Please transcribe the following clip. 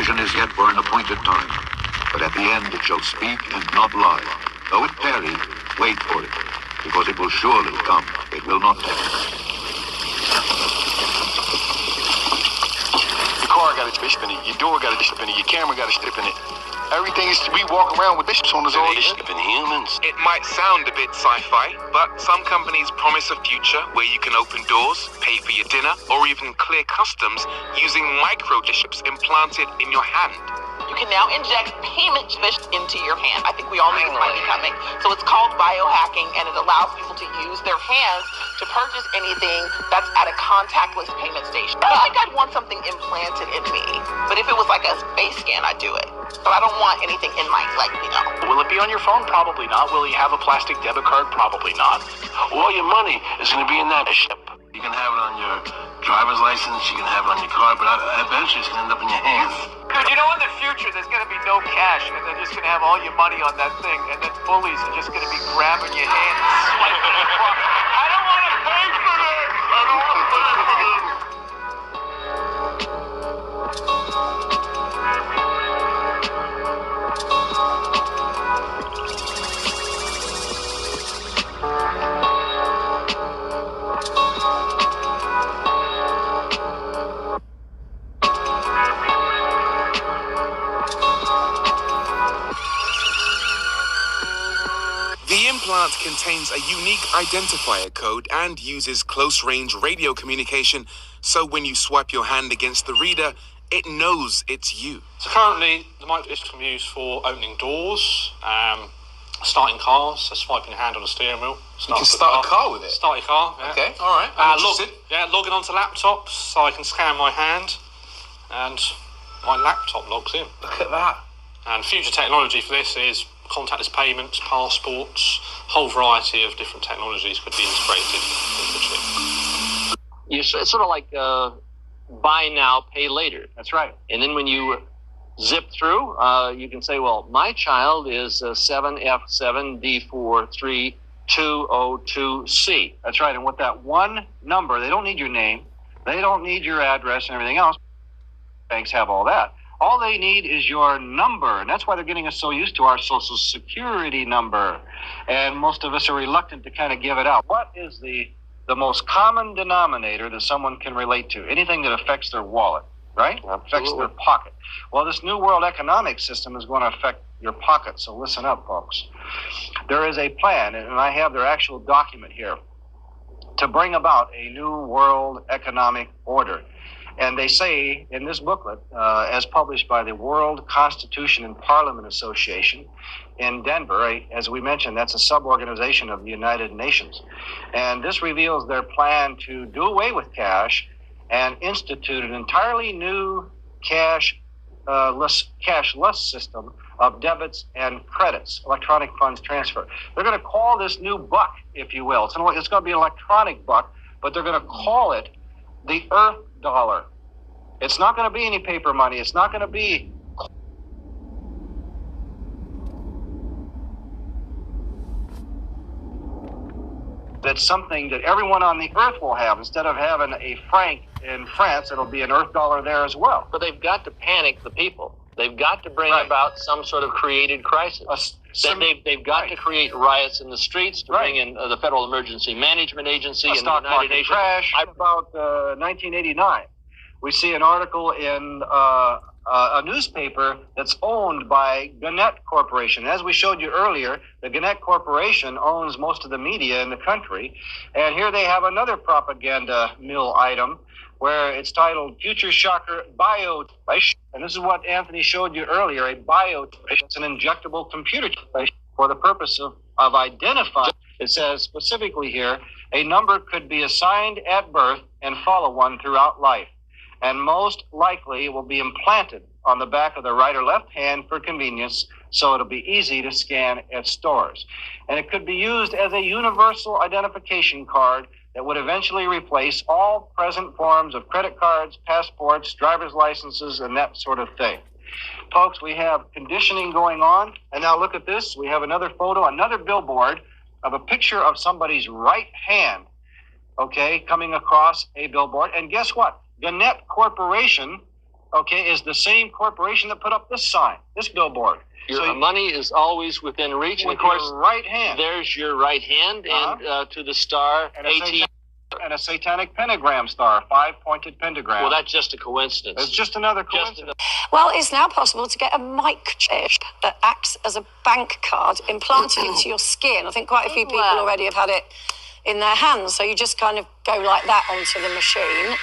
decision is yet for an appointed time, but at the end it shall speak and not lie. Though it tarry, wait for it, because it will surely come. It will not tarry. Your car got a bishop in it, your door got a bishop in it, your camera got a strip in it. Everything is, we walk around with bishops on us all. Bishoping humans. It might sound a bit sci-fi, but some companies promise a future where you can open doors, pay for your dinner, or even clear customs using micro-bishops implanted in your hand. You can now inject payment fish into your hand. I think we all knew this might be coming. So it's called biohacking, and it allows people to use their hands to purchase anything that's at a contactless payment station. I think I'd want something implanted in me, but if it was like a face scan, I'd do it. But I don't want anything in my, Will it be on your phone? Probably not. Will you have a plastic debit card? Probably not. All your money is going to be in that ship. You can have it on your driver's license, you can have it on your card, but eventually it's going to end up in your hands. Dude, you know in the future there's going to be no cash, and they're just going to have all your money on that thing, and then bullies are just going to be grabbing your hand and swiping your card. I don't want to pay for this! I don't want to pay for this! The implant contains a unique identifier code and uses close-range radio communication, so when you swipe your hand against the reader, it knows it's you. So currently, the microchip can be used for opening doors, starting cars, so swiping your hand on the steering wheel. You can start a car with it? Start your car, yeah. Okay, all right. I'm interested. Logging onto laptops, so I can scan my hand, and my laptop logs in. Look at that. And future technology for this is contactless payments, passports, whole variety of different technologies could be integrated into the chip. It's sort of like buy now, pay later. That's right. And then when you zip through, you can say, well, my child is 7F7D43202C. That's right. And with that one number, they don't need your name. They don't need your address and everything else. Banks have all that. All they need is your number, and that's why they're getting us so used to our Social Security number. And most of us are reluctant to kind of give it out. What is the most common denominator that someone can relate to? Anything that affects their wallet, right? Absolutely. Affects their pocket. Well, this new world economic system is going to affect your pocket, so listen up, folks. There is a plan, and I have their actual document here, to bring about a new world economic order. And they say in this booklet, as published by the World Constitution and Parliament Association in Denver, as we mentioned, that's a sub-organization of the United Nations. And this reveals their plan to do away with cash and institute an entirely new cashless system of debits and credits, electronic funds transfer. They're going to call this new buck, if you will. It's going to be an electronic buck, but they're going to call it the Earth dollar. It's not going to be any paper money. It's not going to be that's something that everyone on the earth will have. Instead of having a franc in France, it'll be an Earth dollar there as well. But they've got to panic the people. They've got to bring about some sort of created crisis. They've got to create riots in the streets to bring in the Federal Emergency Management Agency and the United Nations. Crash. About 1989, we see an article in a newspaper that's owned by Gannett Corporation. As we showed you earlier, the Gannett Corporation owns most of the media in the country. And here they have another propaganda mill item where it's titled Future Shocker Bio. And this is what Anthony showed you earlier, a bio. It's an injectable computer for the purpose of identifying. It says specifically here, a number could be assigned at birth and follow one throughout life. And most likely it will be implanted on the back of the right or left hand for convenience, so it'll be easy to scan at stores. And it could be used as a universal identification card that would eventually replace all present forms of credit cards, passports, driver's licenses, and that sort of thing. Folks, we have conditioning going on. And now look at this. We have another photo, another billboard of a picture of somebody's right hand, okay, coming across a billboard. And guess what? Gannett Corporation okay, is the same corporation that put up this sign, this billboard. Your money is always within reach. With and of course, your right hand. There's your right hand, and to the star, ATM. And a satanic pentagram star, a 5-pointed pentagram. Well, that's just a coincidence. It's just another coincidence. Well, it's now possible to get a microchip that acts as a bank card implanted into your skin. I think quite a few people already have had it in their hands. So you just kind of go like that onto the machine.